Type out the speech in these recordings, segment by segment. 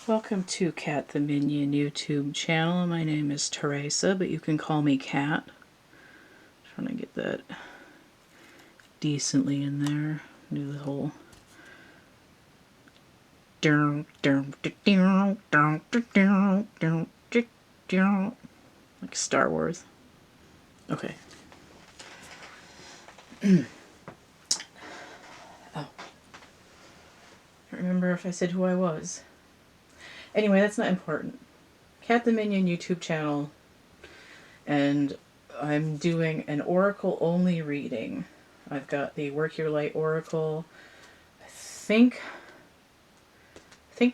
Welcome to CATtheMinion YouTube channel. My name is Teresa, but you can call me Cat. Trying to get that decently in there. Do the whole like Star Wars. Okay. Oh. I don't remember if I said who I was. Anyway, that's not important. CATtheMinion YouTube channel, and I'm doing an Oracle only reading. I've got the Work Your Light Oracle. I think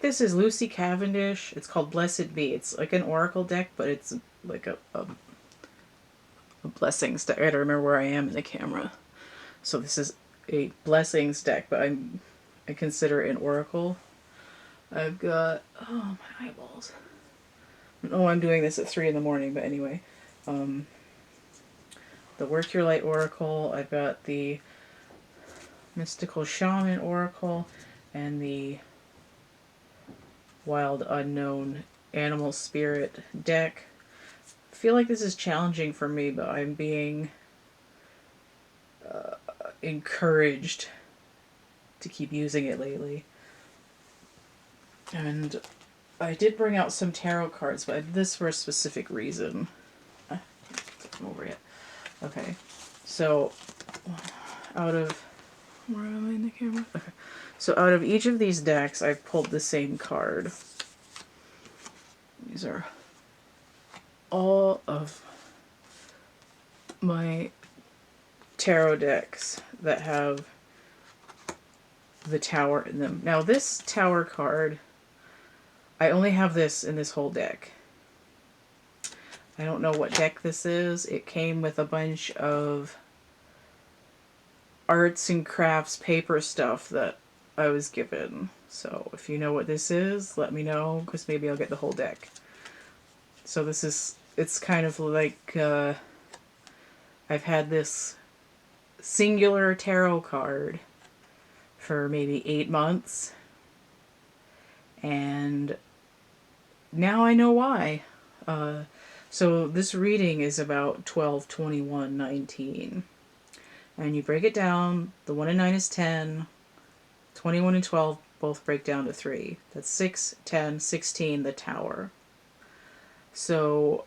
this is Lucy Cavendish. It's called Blessed Be. It's like an Oracle deck, but it's like a blessings deck. I gotta remember where I am in the camera. So this is a blessings deck, but I consider it an Oracle. I've got, oh, my eyeballs. Oh, I'm doing this at 3 in the morning, but anyway. The Work Your Light Oracle. I've got the Mystical Shaman Oracle and the Wild Unknown Animal Spirit deck. I feel like this is challenging for me, but I'm being encouraged to keep using it lately. And I did bring out some tarot cards, but I did this for a specific reason. I can't come over yet. Okay, so out of, where am I in the camera? Okay, so out of each of these decks, I've pulled the same card. These are all of my tarot decks that have the Tower in them. Now this Tower card, I only have this in this whole deck. I don't know what deck this is. It came with a bunch of arts and crafts paper stuff that I was given. So if you know what this is, let me know, because maybe I'll get the whole deck. So this is, it's kind of like, I've had this singular tarot card for maybe 8 months. And now I know why. So this reading is about 12, 21, 19. And you break it down. The 1 and 9 is 10. 21 and 12 both break down to 3. That's 6, 10, 16, the Tower. So,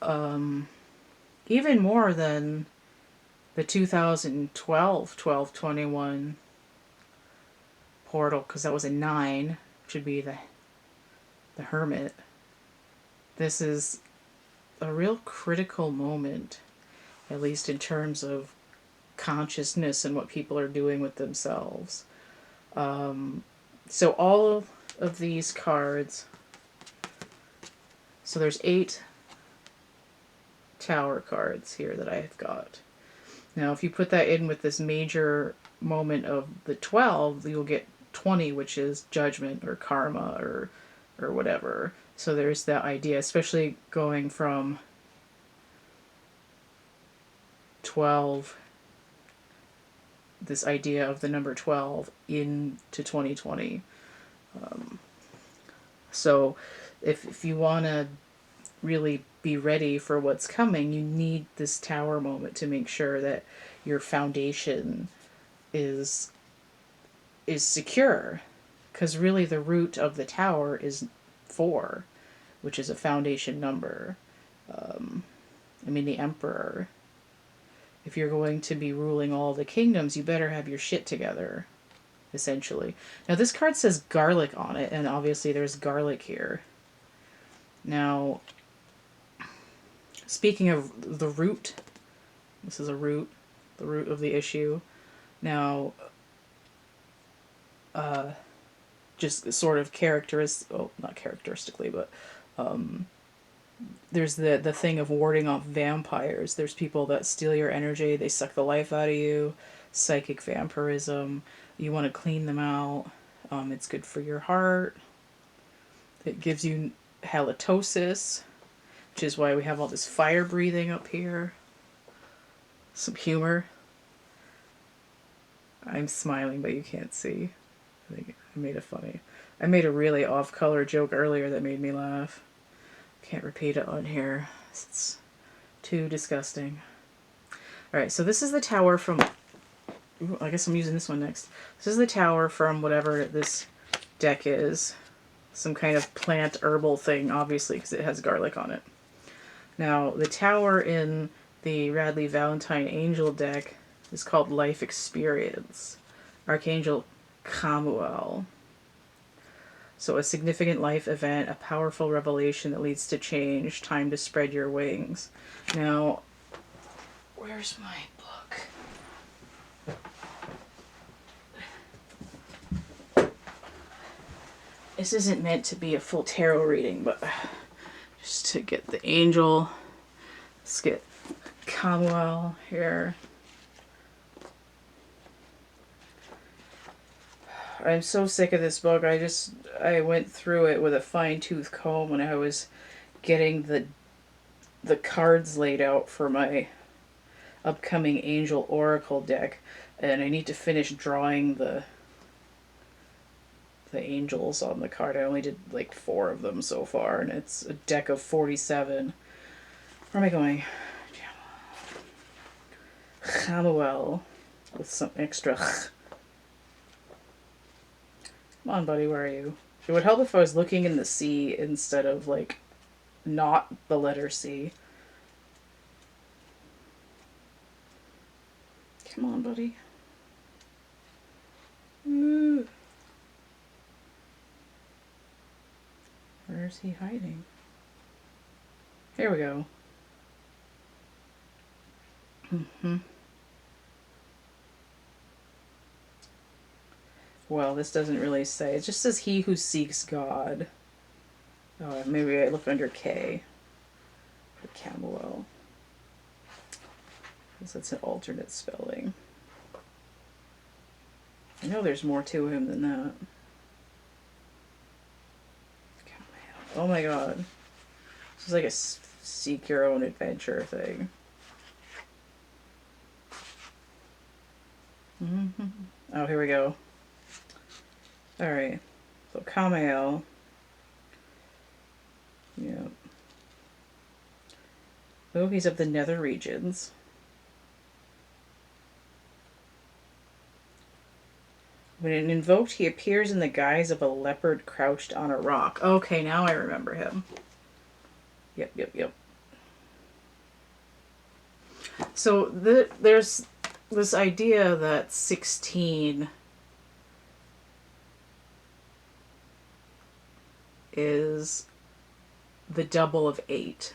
even more than the 2012 1221 portal, because that was a 9, should be the Hermit. This is a real critical moment, at least in terms of consciousness and what people are doing with themselves. So all of these cards, so there's 8 Tower cards here that I've got. Now if you put that in with this major moment of the 12, you'll get 20, which is judgment or karma or whatever. So there's that idea, especially going from 12, this idea of the number 12 into 2020. So if you want to really be ready for what's coming, you need this Tower moment to make sure that your foundation is secure. Because really the root of the Tower is 4, which is a foundation number. The Emperor. If you're going to be ruling all the kingdoms, you better have your shit together, essentially. Now this card says garlic on it, and obviously there's garlic here. Now, speaking of the root, this is the root of the issue. Now, just sort of not characteristically, but there's the thing of warding off vampires. There's people that steal your energy, they suck the life out of you, psychic vampirism. You want to clean them out. It's good for your heart. It gives you halitosis, which is why we have all this fire breathing up here. Some humor. I'm smiling, but you can't see. I think I made a really off-color joke earlier that made me laugh. Can't repeat it on here. It's too disgusting. Alright, so this is the tower from... Ooh, I guess I'm using this one next. This is the tower from whatever this deck is. Some kind of plant herbal thing, obviously, because it has garlic on it. Now, the tower in the Radley Valentine Angel deck is called Life Experience. Archangel Camuel. So a significant life event, a powerful revelation that leads to change, time to spread your wings. Now, where's my book? This isn't meant to be a full tarot reading, but just to get the angel, let's get Camuel here. I'm so sick of this book. I went through it with a fine-tooth comb when I was getting the cards laid out for my upcoming Angel Oracle deck, and I need to finish drawing the angels on the card. I only did like 4 of them so far, and it's a deck of 47. Where am I going? Camuel with some extra. Come on, buddy, where are you? It would help if I was looking in the C instead of, like, not the letter C. Come on, buddy. Ooh. Where's he hiding? Here we go. Well, this doesn't really say. It just says he who seeks God. Oh, maybe I look under K for Camuel, because that's an alternate spelling. I know there's more to him than that. Oh my god. This is like a seek your own adventure thing. Oh, here we go. Alright. So, Camuel. Yeah. Oh, he's of the nether regions. When invoked, he appears in the guise of a leopard crouched on a rock. Okay, now I remember him. Yep. So there's this idea that 16 is the double of 8.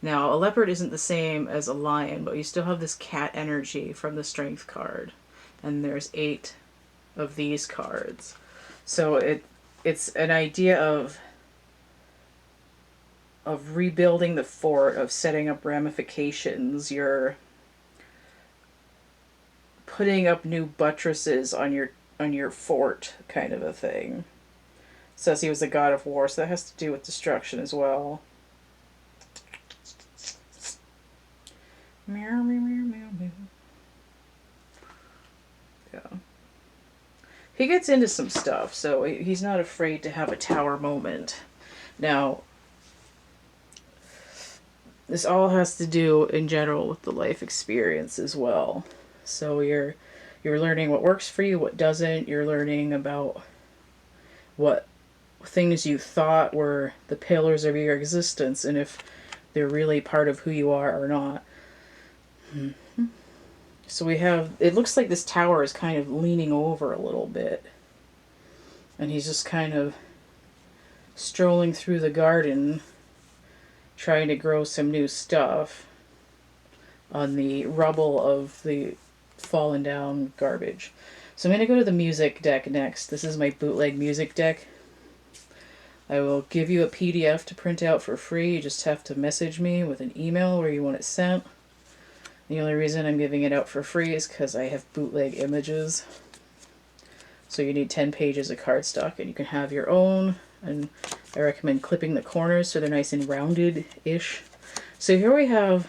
Now, a leopard isn't the same as a lion, but you still have this cat energy from the strength card. And there's 8 of these cards. So it's an idea of rebuilding the fort, of setting up ramifications. You're putting up new buttresses on your fort, kind of a thing. It says he was the god of war, so that has to do with destruction as well. Meow, meow, meow, meow, meow. Yeah. He gets into some stuff, so he's not afraid to have a tower moment. Now, this all has to do in general with the life experience as well. So you're learning what works for you, what doesn't. You're learning about what things you thought were the pillars of your existence, and if they're really part of who you are or not. So we have, it looks like this tower is kind of leaning over a little bit. And he's just kind of strolling through the garden, trying to grow some new stuff on the rubble of the fallen down garbage. So I'm going to go to the music deck next. This is my bootleg music deck. I will give you a PDF to print out for free. You just have to message me with an email where you want it sent. The only reason I'm giving it out for free is because I have bootleg images. So you need 10 pages of cardstock, and you can have your own. And I recommend clipping the corners so they're nice and rounded-ish. So here we have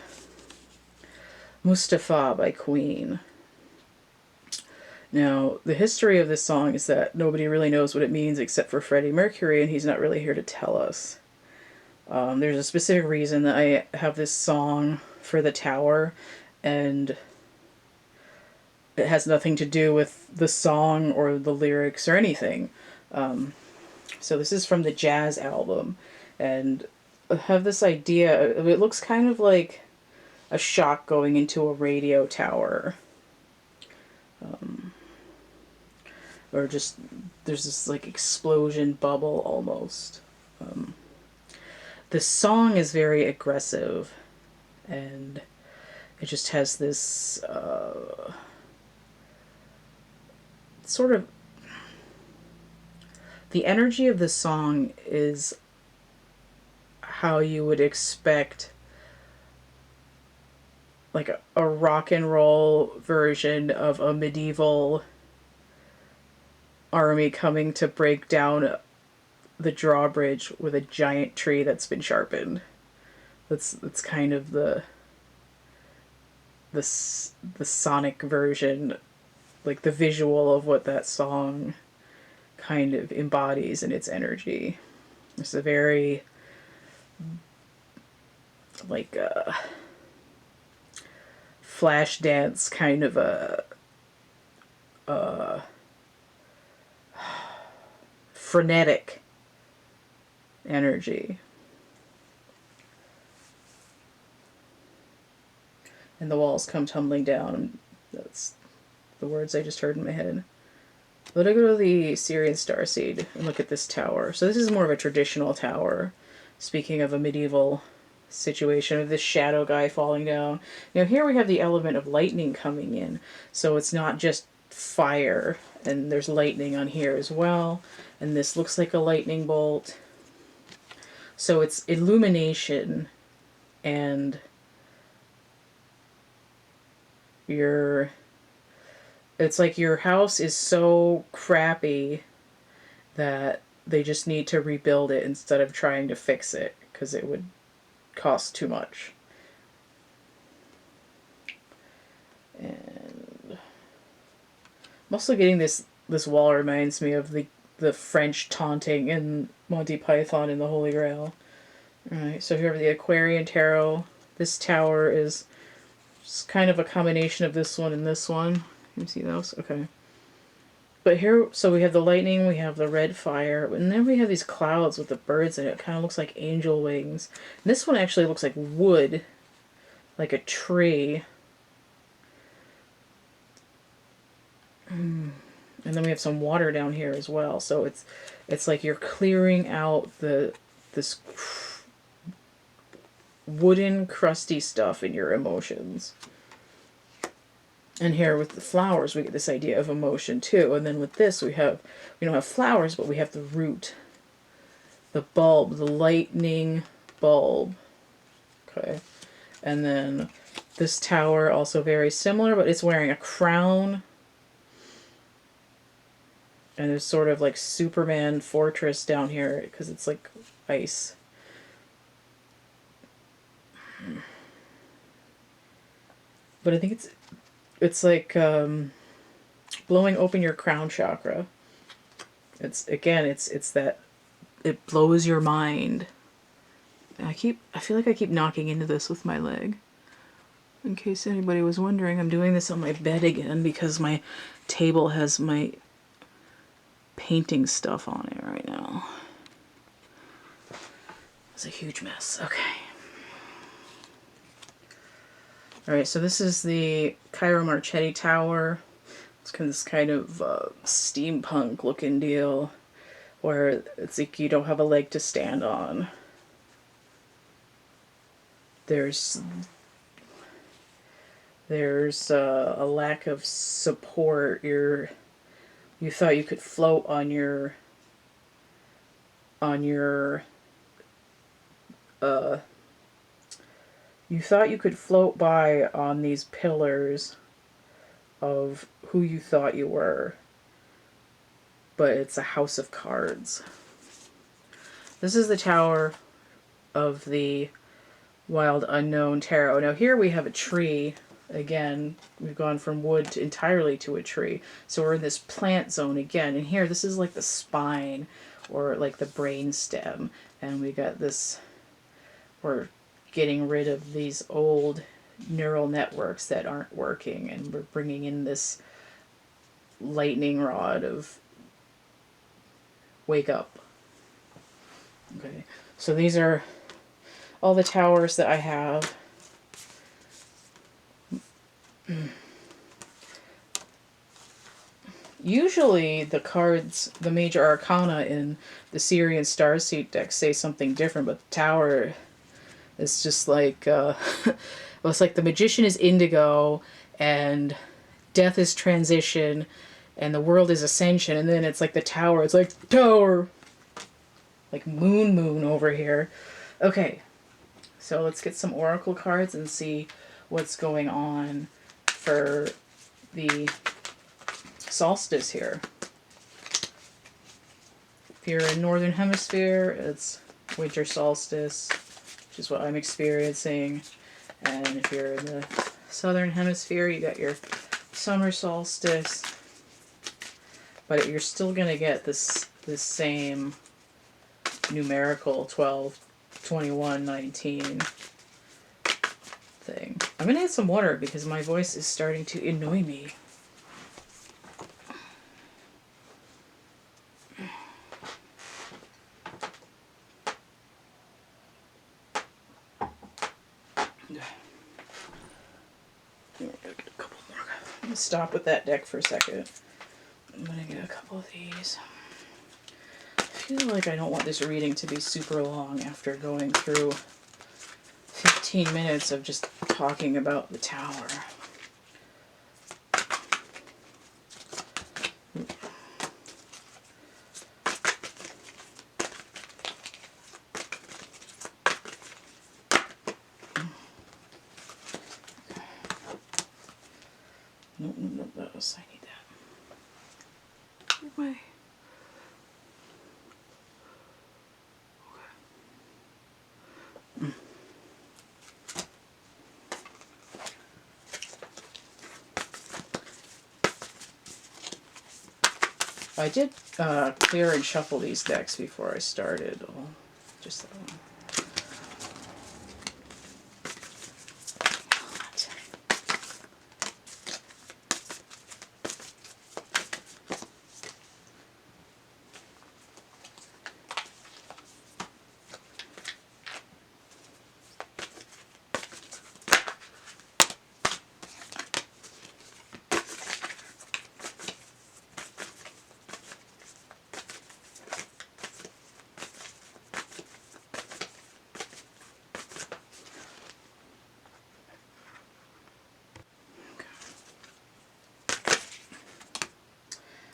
Mustafa by Queen. Now, the history of this song is that nobody really knows what it means except for Freddie Mercury, and he's not really here to tell us. There's a specific reason that I have this song for the tower, and it has nothing to do with the song or the lyrics or anything. So this is from the Jazz album, and I have this idea. It looks kind of like a shock going into a radio tower. Or just, there's this like explosion bubble almost. The song is very aggressive, and it just has this sort of, the energy of the song is how you would expect like a rock and roll version of a medieval army coming to break down the drawbridge with a giant tree that's been sharpened. That's kind of the sonic version, like the visual of what that song kind of embodies in its energy. It's a very like a flash dance kind of a frenetic energy. And the walls come tumbling down. That's the words I just heard in my head. Let me go to the Syrian Starseed and look at this tower. So this is more of a traditional tower. Speaking of a medieval situation of this shadow guy falling down. Now here we have the element of lightning coming in. So it's not just fire, and there's lightning on here as well. And this looks like a lightning bolt. So it's illumination, and it's like your house is so crappy that they just need to rebuild it instead of trying to fix it, because it would cost too much. And I'm also getting this wall reminds me of the French taunting in Monty Python and the Holy Grail. Alright, so here we have the Aquarian Tarot. This tower is just kind of a combination of this one and this one. Can you see those? Okay. But here, so we have the lightning, we have the red fire, and then we have these clouds with the birds in it. It kind of looks like angel wings. And this one actually looks like wood, like a tree. And then we have some water down here as well. So it's like you're clearing out this wooden, crusty stuff in your emotions. And here with the flowers, we get this idea of emotion too. And then with this, we don't have flowers, but we have the root, the bulb, the lightning bulb. Okay. And then this tower, also very similar, but it's wearing a crown. And there's sort of like Superman fortress down here because it's like ice. But I think it's like blowing open your crown chakra. It's that it blows your mind. I feel like I keep knocking into this with my leg. In case anybody was wondering, I'm doing this on my bed again because my table has my painting stuff on it right now. It's a huge mess. Okay. Alright, so this is the Cairo Marchetti Tower. It's this kind of steampunk looking deal where it's like you don't have a leg to stand on. There's a lack of support. You thought you could float on your you thought you could float by on these pillars of who you thought you were, but it's a house of cards. This is the Tower of the Wild Unknown Tarot. Now here we have a tree, Again, we've gone from wood to entirely to a tree. So we're in this plant zone again. And here, this is like the spine or like the brain stem. And we got this, we're getting rid of these old neural networks that aren't working. And we're bringing in this lightning rod of wake up. Okay, so these are all the towers that I have. Usually the cards, the major arcana in the Syrian Starseed deck say something different, but the tower is just like, well, it's like the magician is indigo, and death is transition, and the world is ascension, and then it's like the tower, it's like tower, like moon over here. Okay, so let's get some oracle cards and see what's going on for the solstice here. If you're in Northern Hemisphere, it's winter solstice, which is what I'm experiencing. And if you're in the Southern Hemisphere, you got your summer solstice. But you're still going to get this same numerical 12, 21, 19 thing. I'm going to add some water because my voice is starting to annoy me. I'm going to stop with that deck for a second. I'm going to get a couple of these. I feel like I don't want this reading to be super long after going through 15 minutes of just talking about the tower. Nope, I need that. Where's my... I did clear and shuffle these decks before I started. Oh, just that one.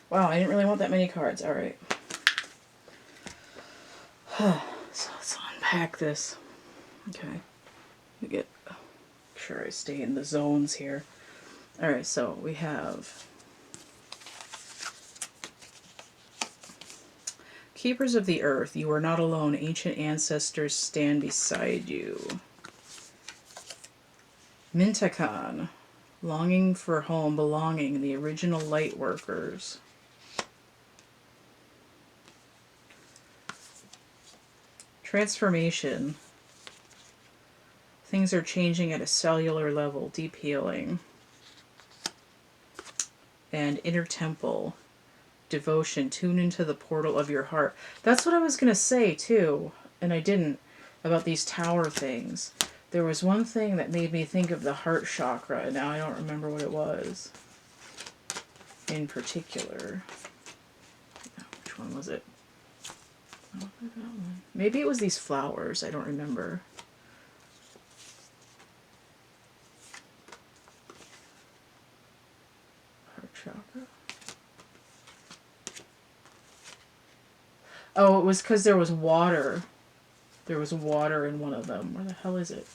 Wow, I didn't really want that many cards. All right. So let's unpack this. Okay. Make sure I stay in the zones here. All right, so we have Keepers of the Earth. You are not alone. Ancient ancestors stand beside you. Mintakan. Longing for home, belonging. The original light workers. Transformation. Things are changing at a cellular level. Deep healing. And Inner Temple. Devotion. Tune into the portal of your heart. That's what I was going to say, too. And I didn't. About these tower things. There was one thing that made me think of the heart chakra. And now I don't remember what it was. In particular. Which one was it? Oh, I got one. Maybe it was these flowers. I don't remember. Heart chakra. Oh, it was because there was water. There was water in one of them. Where the hell is it?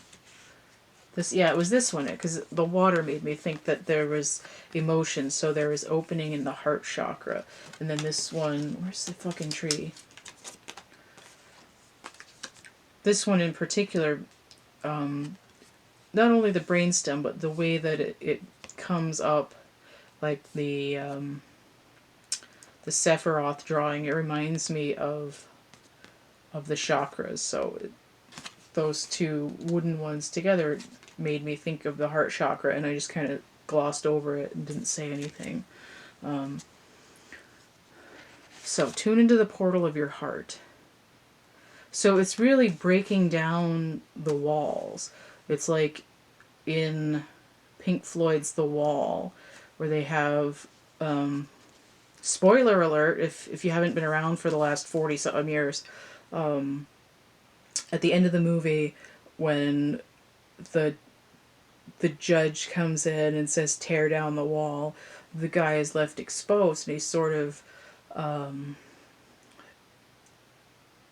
This, yeah, it was this one. Because the water made me think that there was emotion. So there was opening in the heart chakra. And then this one, where's the fucking tree? This one in particular not only the brainstem, but the way that it comes up, like the Sephiroth drawing. It reminds me of the chakras. So those two wooden ones together made me think of the heart chakra, and I just kind of glossed over it and didn't say anything. So tune into the portal of your heart. So it's really breaking down the walls. It's like in Pink Floyd's The Wall, where they have, spoiler alert if you haven't been around for the last 40-something years, at the end of the movie, when the judge comes in and says tear down the wall, the guy is left exposed, and he's sort of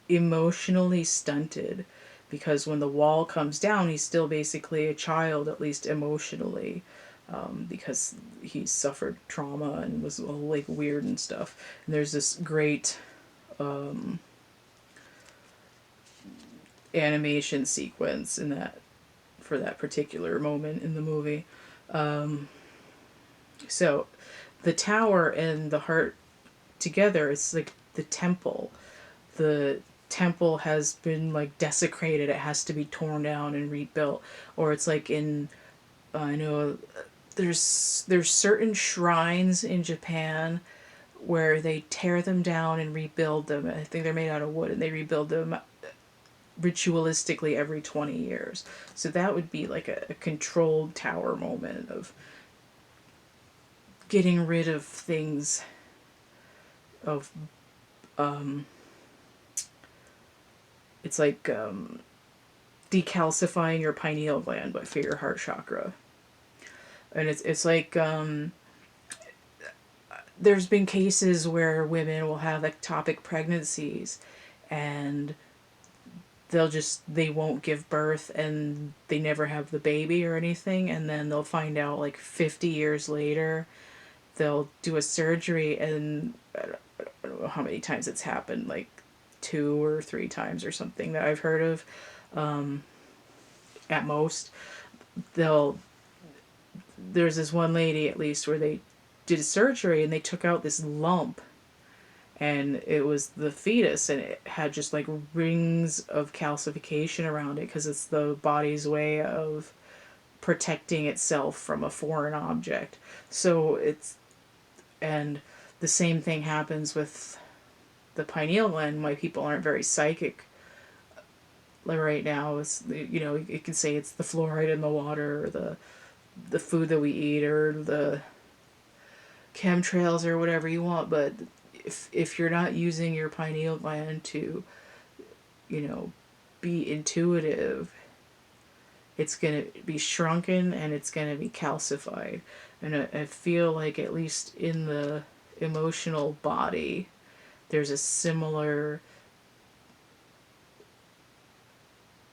emotionally stunted, because when the wall comes down, he's still basically a child, at least emotionally, because he suffered trauma and was all like weird and stuff. And there's this great animation sequence in that, for that particular moment in the movie. So the tower and the heart together, it's like the temple. The temple has been like desecrated. It has to be torn down and rebuilt. Or it's like in, I know there's certain shrines in Japan where they tear them down and rebuild them. I think they're made out of wood, and they rebuild them ritualistically every 20 years. So that would be like a controlled tower moment of getting rid of things, of it's like decalcifying your pineal gland, but for your heart chakra. And it's like there's been cases where women will have ectopic pregnancies, and they won't give birth, and they never have the baby or anything, and then they'll find out like 50 years later. They'll do a surgery, and I don't know how many times it's happened, like 2 or 3 times or something that I've heard of, at most. There's this one lady, at least, where they did a surgery and they took out this lump, and it was the fetus, and it had just like rings of calcification around it, because it's the body's way of protecting itself from a foreign object. So and the same thing happens with the pineal gland. Why people aren't very psychic right now is, you can say it's the fluoride in the water, or the food that we eat, or the chemtrails, or whatever you want. But if you're not using your pineal gland to, be intuitive, it's going to be shrunken and it's going to be calcified. And I feel like, at least in the emotional body, there's a similar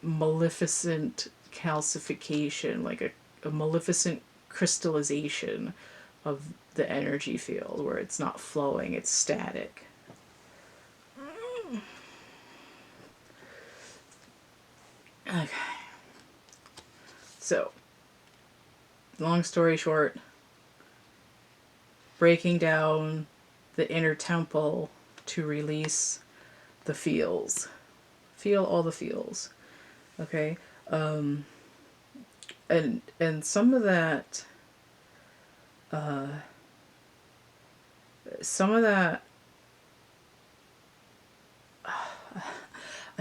maleficent calcification, like a maleficent crystallization of the energy field, where it's not flowing, it's static. Okay. So, long story short, breaking down the inner temple to release the feels. Feel all the feels. Okay? And some of that, I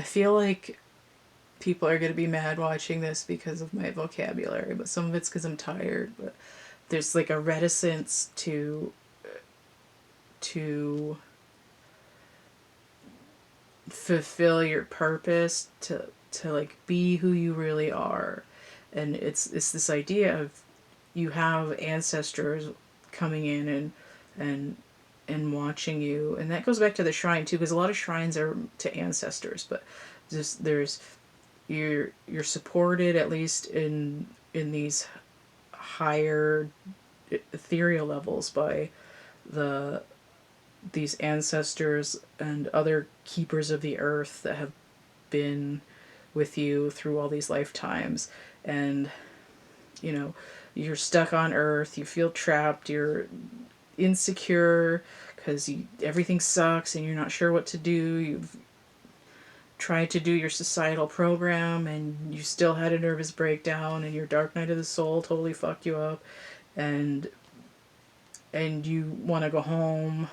feel like people are going to be mad watching this because of my vocabulary, but some of it's because I'm tired. But there's like a reticence to fulfill your purpose, to like be who you really are. And it's this idea of, you have ancestors coming in and watching you, and that goes back to the shrine too, because a lot of shrines are to ancestors. But you're supported, at least in these higher ethereal levels, by these ancestors and other keepers of the earth that have been with you through all these lifetimes. And you know, you're stuck on Earth, you feel trapped, you're insecure because everything sucks and you're not sure what to do. You've tried to do your societal program and you still had a nervous breakdown and your dark night of the soul totally fucked you up, and you want to go home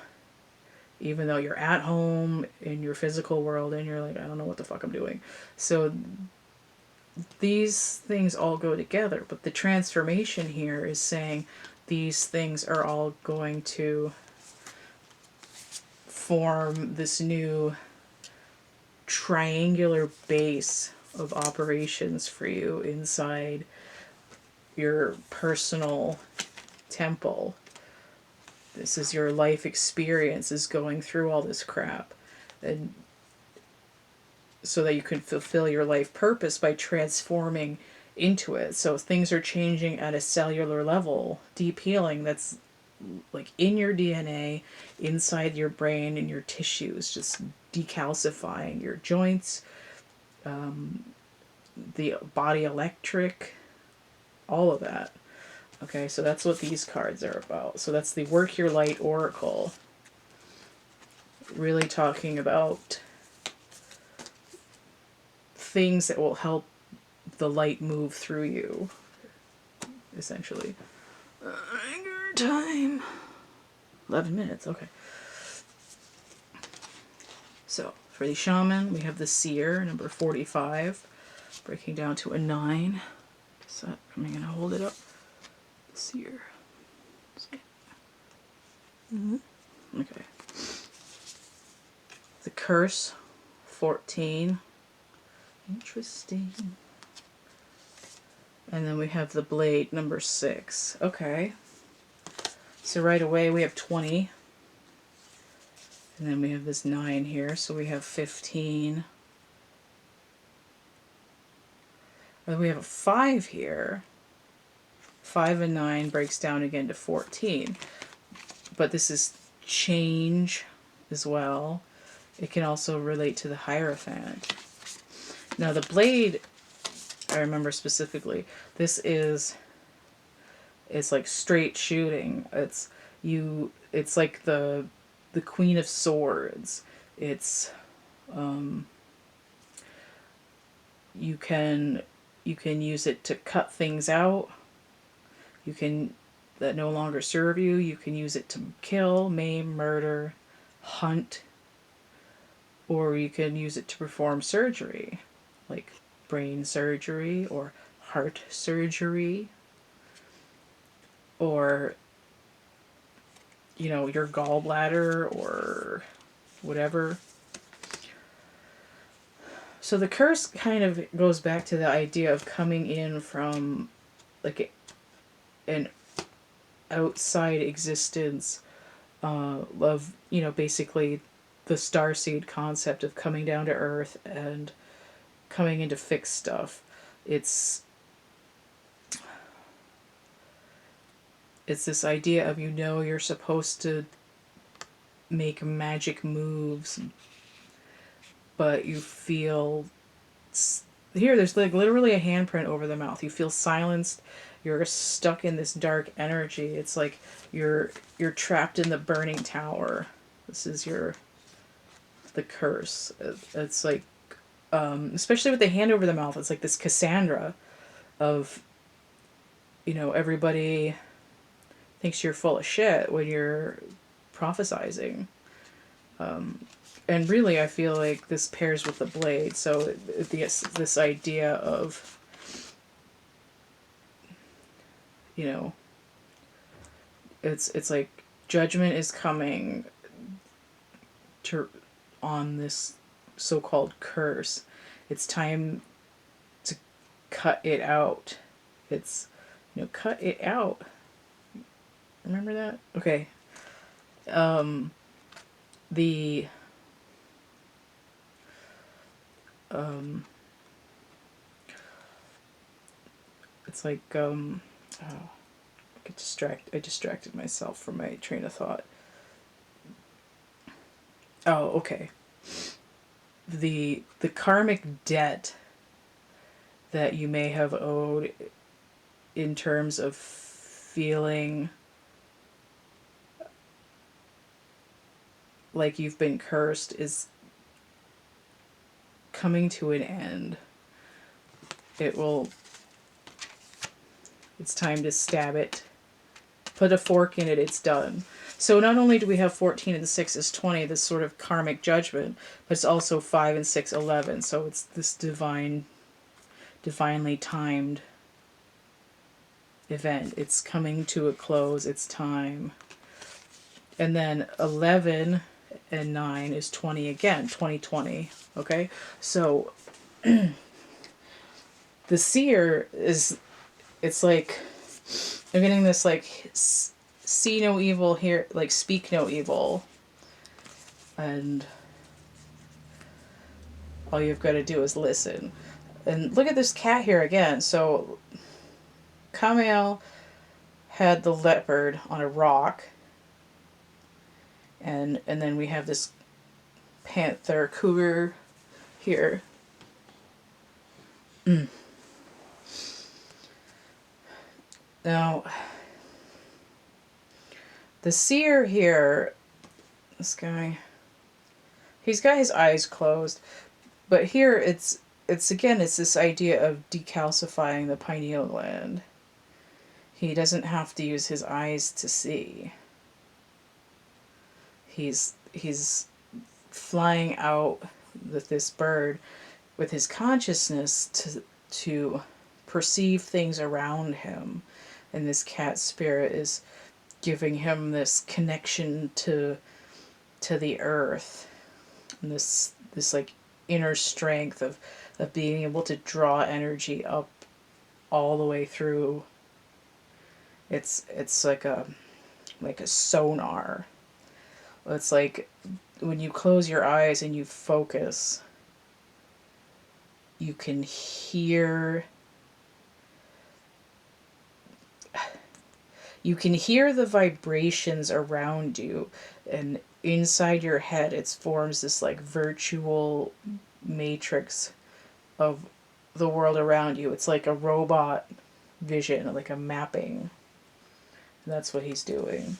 even though you're at home in your physical world and you're like, I don't know what the fuck I'm doing. So these things all go together, but the transformation here is saying these things are all going to form this new triangular base of operations for you inside your personal temple. This is your life experience, is going through all this crap, and so that you can fulfill your life purpose by transforming into it. So things are changing at a cellular level, deep healing that's like in your DNA, inside your brain and your tissues, just decalcifying your joints, the body electric, all of that. Okay, so that's what these cards are about. So that's the Work Your Light Oracle. Really talking about things that will help the light move through you, essentially. Anger time. 11 minutes, okay. So, for the shaman, we have the seer, number 45, breaking down to a 9. So, I'm going to hold it up. The seer. Okay. The curse, 14. Interesting. And then we have the blade, number 6. Okay. So right away we have 20. And then we have this 9 here, so we have 15. And we have a 5 here. 5 and 9 breaks down again to 14. But this is change as well. It can also relate to the Hierophant. Now the blade, I remember specifically, it's like straight shooting. It's like the Queen of Swords. It's you can use it to cut things out. That no longer serve you. You can use it to kill, maim, murder, hunt, or you can use it to perform surgery, like brain surgery or heart surgery, or your gallbladder or whatever. So the curse kind of goes back to the idea of coming in from like an outside existence of basically the starseed concept of coming down to Earth and coming in to fix stuff. It's this idea of you're supposed to make magic moves, but you feel here there's like literally a handprint over the mouth. You feel silenced. You're stuck in this dark energy. It's like you're trapped in the burning tower. This is the curse. It's like especially with the hand over the mouth, it's like this Cassandra of everybody thinks you're full of shit when you're prophesizing. And really, I feel like this pairs with the blade. So this idea of, it's like judgment is coming on this so-called curse. It's time to cut it out. It's, cut it out. Remember that? Okay. It's like, I distracted myself from my train of thought. Oh, okay. The karmic debt that you may have owed in terms of feeling like you've been cursed is coming to an end. It's time to stab it. Put a fork in it, it's done. So not only do we have 14 and 6 is 20, this sort of karmic judgment, but it's also 5 and 6, 11. So it's this divinely timed event. It's coming to a close, it's time. And then 11 and 9 is 20 again, 2020. Okay? So the seer is, it's like, I'm getting this like, see no evil, here, like speak no evil. And all you've got to do is listen. And look at this cat here again. So Kamael had the leopard on a rock. And then we have this panther cougar here. Now, the seer here, this guy, he's got his eyes closed, but here it's again, it's this idea of decalcifying the pineal gland. He doesn't have to use his eyes to see. He's flying out with this bird with his consciousness to perceive things around him. And this cat spirit is giving him this connection to the earth, and this like inner strength of being able to draw energy up all the way through. It's like a sonar. It's like when you close your eyes and you focus, you can hear the vibrations around you, and inside your head it forms this like virtual matrix of the world around you. It's like a robot vision, like a mapping. And that's what he's doing.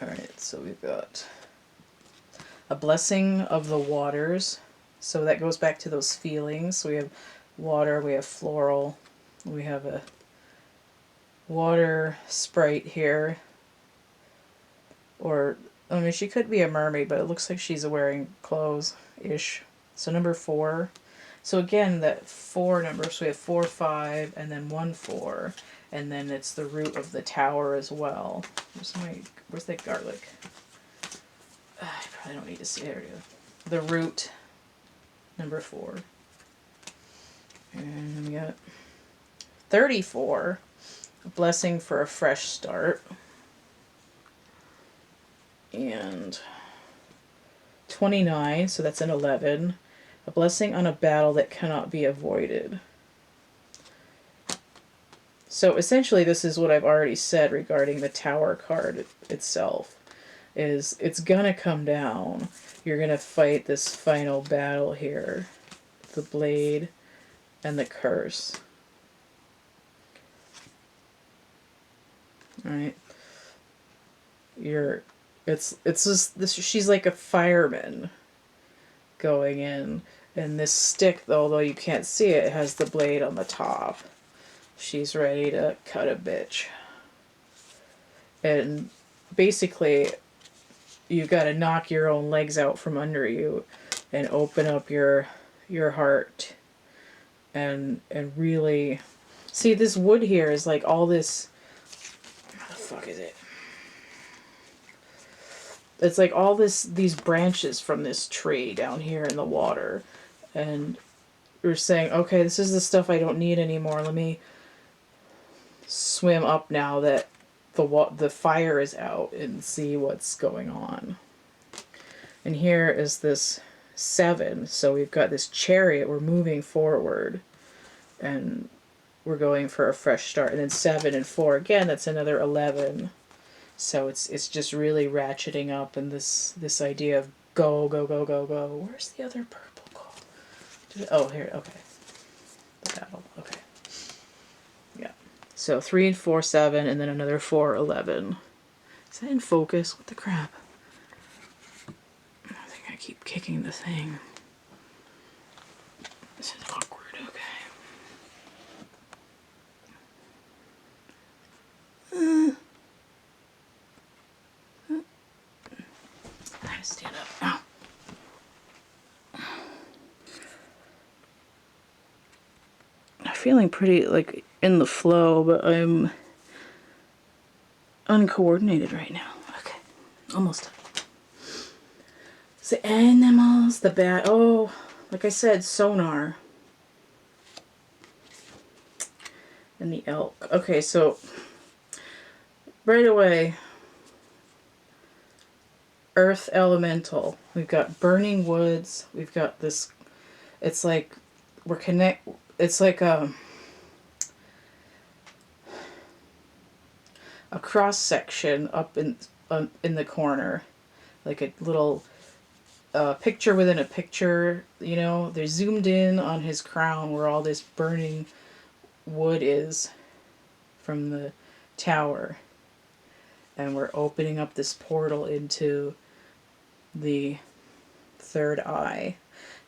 Alright, so we've got a blessing of the waters. So that goes back to those feelings. So we have water, we have floral, we have a water sprite here. Or, I mean, she could be a mermaid, but it looks like she's wearing clothes-ish. So number 4. So again, that 4 number, so we have 4, 5, and then 1, 4. And then it's the root of the tower as well. Where's that garlic? I probably don't need to see it. There we go. The root, number 4. And we got 34, a blessing for a fresh start. And 29, so that's an 11, a blessing on a battle that cannot be avoided. So essentially this is what I've already said regarding the tower card itself, is it's gonna come down. You're gonna fight this final battle here, the blade and the curse. Alright. It's just this, she's like a fireman going in, and this stick, although you can't see it, has the blade on the top. She's ready to cut a bitch. And basically you've got to knock your own legs out from under you and open up your heart and really see. This wood here is like all this, how the fuck is it? It's like all these branches from this tree down here in the water, and you're saying, okay, this is the stuff I don't need anymore. Let me swim up now that the fire is out and see what's going on. And here is this 7, so we've got this chariot, we're moving forward and we're going for a fresh start. And then 7 and 4 again, that's another 11. So it's just really ratcheting up, and this idea of go, go, go, go, go. Where's the other purple called? Oh, here, okay. the battle. Okay. Yeah. So 3 and 4, 7, and then another 4, 11. Is that in focus? What the crap? I think I keep kicking the thing. This is awkward. Okay. I gotta stand up now. I'm feeling pretty like in the flow, but I'm uncoordinated right now. Okay, almost done. The animals, the bat. Oh, like I said, sonar. And the elk. Okay, so right away, earth elemental. We've got burning woods. We've got this. It's like it's like a cross section up in the corner, like a little picture within a picture. You know, they're zoomed in on his crown where all this burning wood is from the tower, and we're opening up this portal into the third eye.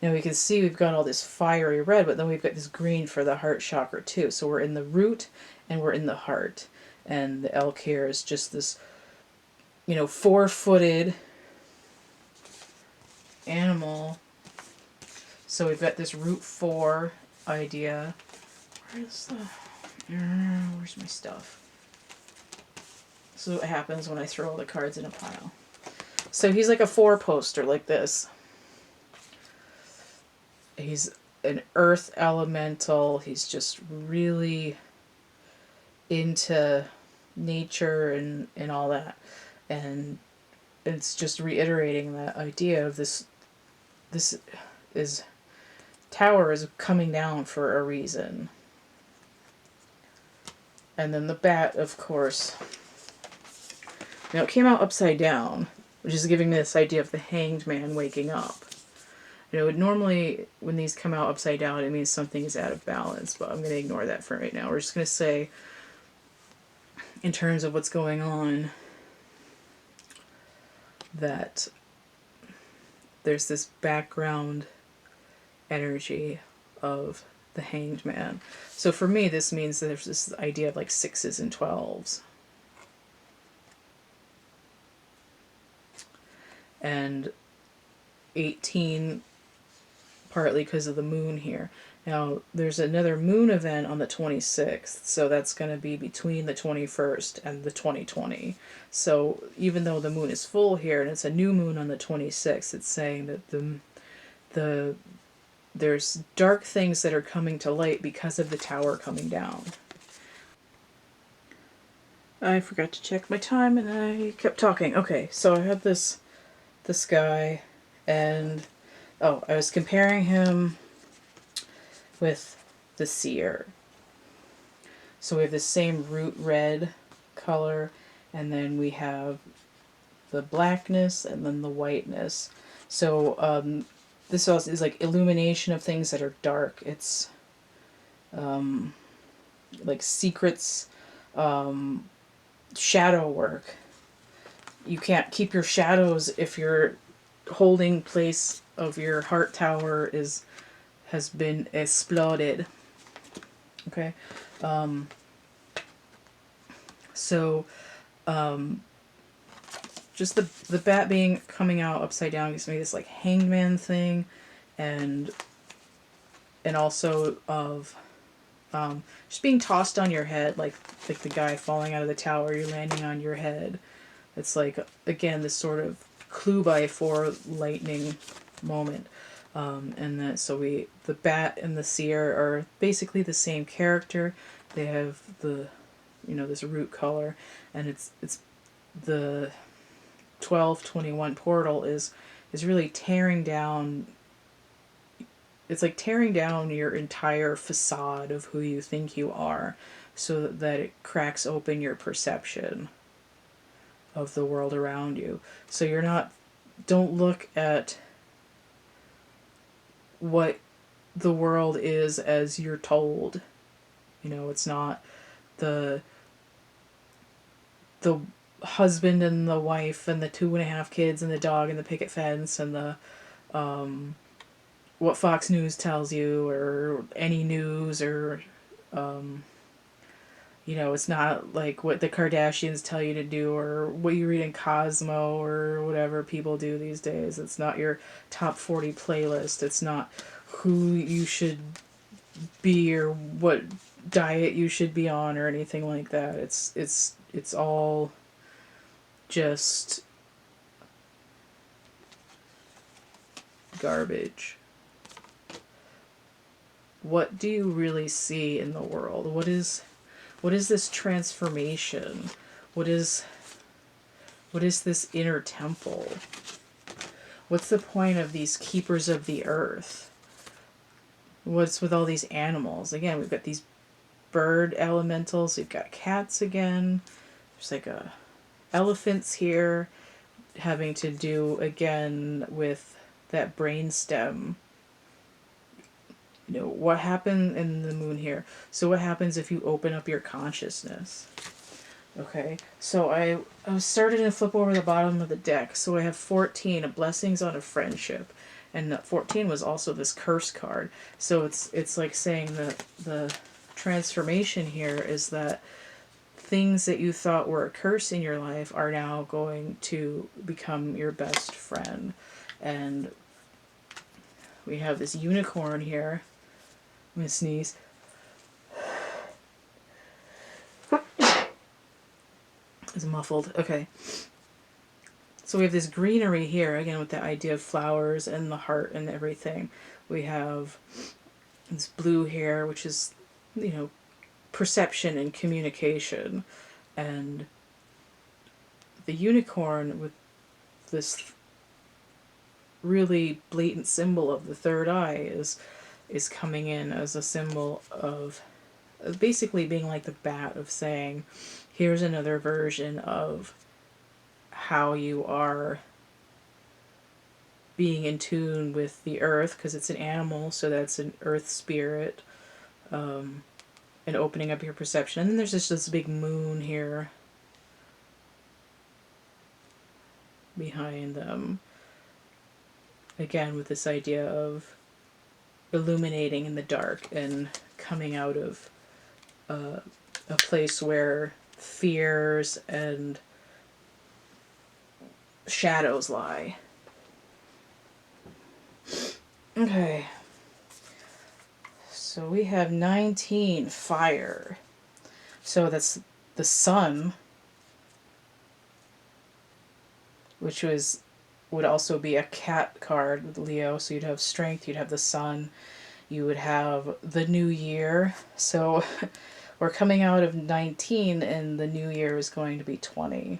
Now we can see we've got all this fiery red, but then we've got this green for the heart chakra too. So we're in the root and we're in the heart. And the elk here is just this, you know, 4-footed animal. So we've got this root 4 idea. Where's my stuff? This is what happens when I throw all the cards in a pile. So he's like a 4 poster like this. He's an earth elemental. He's just really into nature and all that. And it's just reiterating that idea of this is tower is coming down for a reason. And then the bat, of course. Now it came out upside down, which is giving me this idea of the hanged man waking up. You know, normally when these come out upside down, it means something is out of balance, but I'm going to ignore that for right now. We're just going to say, in terms of what's going on, that there's this background energy of the hanged man. So for me, this means that there's this idea of like 6s and 12s. And 18, partly because of the moon here. Now, there's another moon event on the 26th, so that's going to be between the 21st and the 2020. So even though the moon is full here, and it's a new moon on the 26th, it's saying that there's dark things that are coming to light because of the tower coming down. I forgot to check my time, and I kept talking. Okay, so I had this guy, and I was comparing him with the seer. So we have the same root red color, and then we have the blackness and then the whiteness. So this also is like illumination of things that are dark. It's like secrets, shadow work. You can't keep your shadows if your holding place of your heart tower has been exploded. Okay. Just the bat being coming out upside down gives me this like hangman thing, and also of just being tossed on your head, like the guy falling out of the tower, you're landing on your head. It's like, again, this sort of clue by 4 lightning moment. And that, so the bat and the seer are basically the same character. They have the, this root color, and it's the 1221 portal is really tearing down. It's like tearing down your entire facade of who you think you are, so that it cracks open your perception of the world around you. So don't look at what the world is as you're told. You know, it's not the the husband and the wife and the 2.5 kids and the dog and the picket fence and the what Fox News tells you or any news or you know, it's not like what the Kardashians tell you to do or what you read in Cosmo or whatever people do these days. It's not your top 40 playlist. It's not who you should be or what diet you should be on or anything like that. It's all just garbage. What do you really see in the world? What is this transformation? What is this inner temple? What's the point of these keepers of the earth? What's with all these animals? Again, we've got these bird elementals. We've got cats again. There's like elephants here, having to do again with that brainstem. You know, what happened in the moon here? So what happens if you open up your consciousness? Okay, so I started to flip over the bottom of the deck. So I have 14, a blessings on a friendship. And 14 was also this curse card. So it's like saying that the transformation here is that things that you thought were a curse in your life are now going to become your best friend. And we have this unicorn here. I'm going to sneeze. It's muffled. Okay. So we have this greenery here, again, with the idea of flowers and the heart and everything. We have this blue here, which is, you know, perception and communication. And the unicorn with this really blatant symbol of the third eye is coming in as a symbol of basically being like the bat, of saying, here's another version of how you are being in tune with the earth, because it's an animal, so that's an earth spirit, and opening up your perception. And then there's just this big moon here behind them, again with this idea of illuminating in the dark and coming out of a place where fears and shadows lie. Okay. So we have 19, fire. So that's the sun, which would also be a cat card with Leo. So you'd have strength, you'd have the sun, you would have the new year. So we're coming out of 19 and the new year is going to be 20.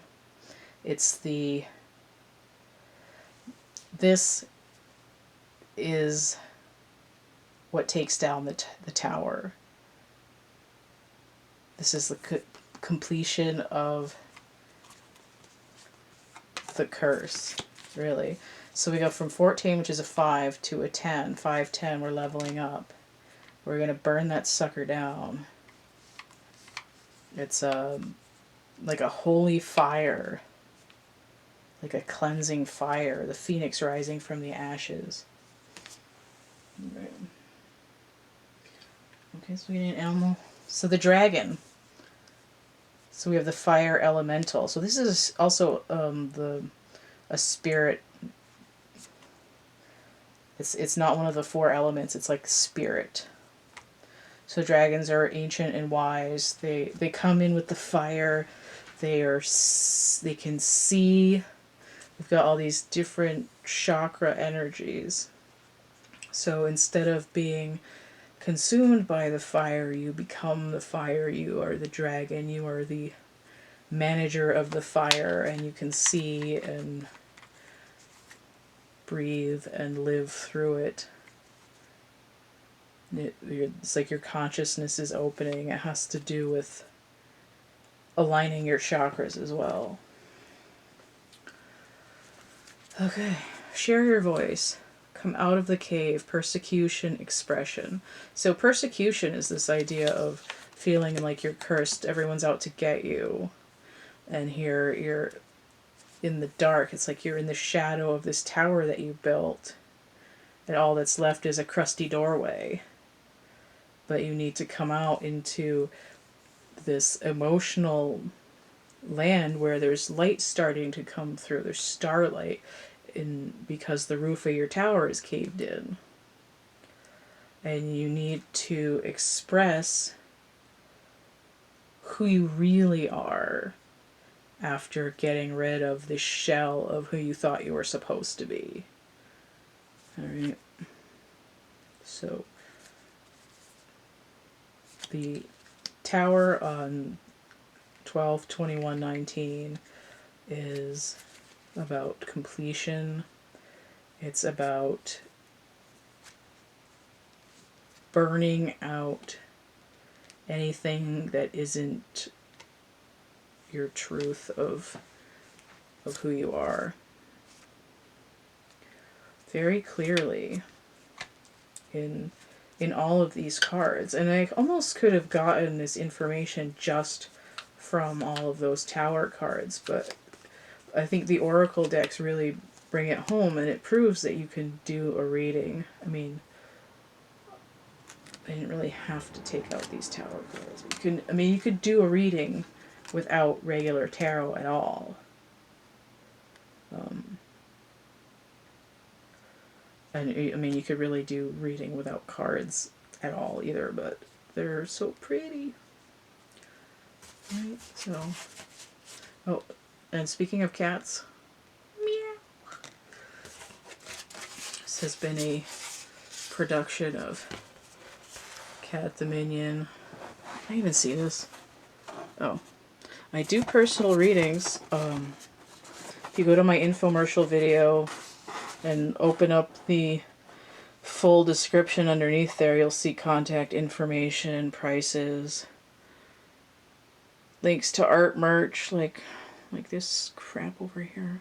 This is what takes down the tower. This is the completion of the curse, really. So we go from 14, which is a 5, to a 10. 5, 10, we're leveling up. We're going to burn that sucker down. It's like a holy fire. Like a cleansing fire. The phoenix rising from the ashes. Right. Okay, so we need an animal. So the dragon. So we have the fire elemental. So this is also a spirit. It's not one of the 4 elements. It's like spirit. So dragons are ancient and wise. They come in with the fire. They can see. We've got all these different chakra energies. So instead of being consumed by the fire, you become the fire. You are the dragon. You are the manager of the fire, and you can see and breathe and live through it. It's like your consciousness is opening. It has to do with aligning your chakras as well. Okay, share your voice. come out of the cave, persecution, expression. So persecution is this idea of feeling like you're cursed, everyone's out to get you. And here you're in the dark. It's like you're in the shadow of this tower that you built. And all that's left is a crusty doorway. But you need to come out into this emotional land where there's light starting to come through. There's starlight because the roof of your tower is caved in. And you need to express who you really are after getting rid of the shell of who you thought you were supposed to be. Alright. So the tower on 12/21/19 is about completion. It's about burning out anything that isn't your truth of who you are. Very clearly in all of these cards. And I almost could have gotten this information just from all of those tower cards, but I think the Oracle decks really bring it home, and it proves that you can do a reading. I mean, I didn't really have to take out these tower cards. You could do a reading without regular tarot at all. And you could really do reading without cards at all either, but they're so pretty. Right, so, oh, and speaking of cats, meow. This has been a production of CATtheMinion. I even see this. Oh, I do personal readings. If you go to my infomercial video and open up the full description underneath there, you'll see contact information, prices, links to art merch, like this crap over here.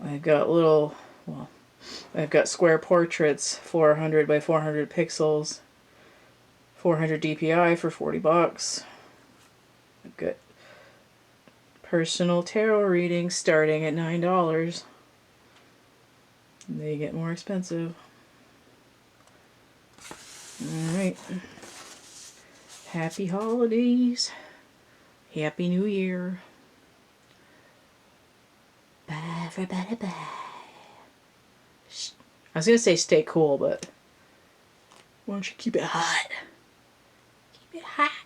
I've got I've got square portraits, 400 by 400 pixels, 400 DPI for $40. I've got personal tarot readings starting at $9. They get more expensive. Alright. Happy holidays. Happy New Year. Bye, everybody, bye. I was going to say stay cool, but why don't you keep it hot? Keep it hot.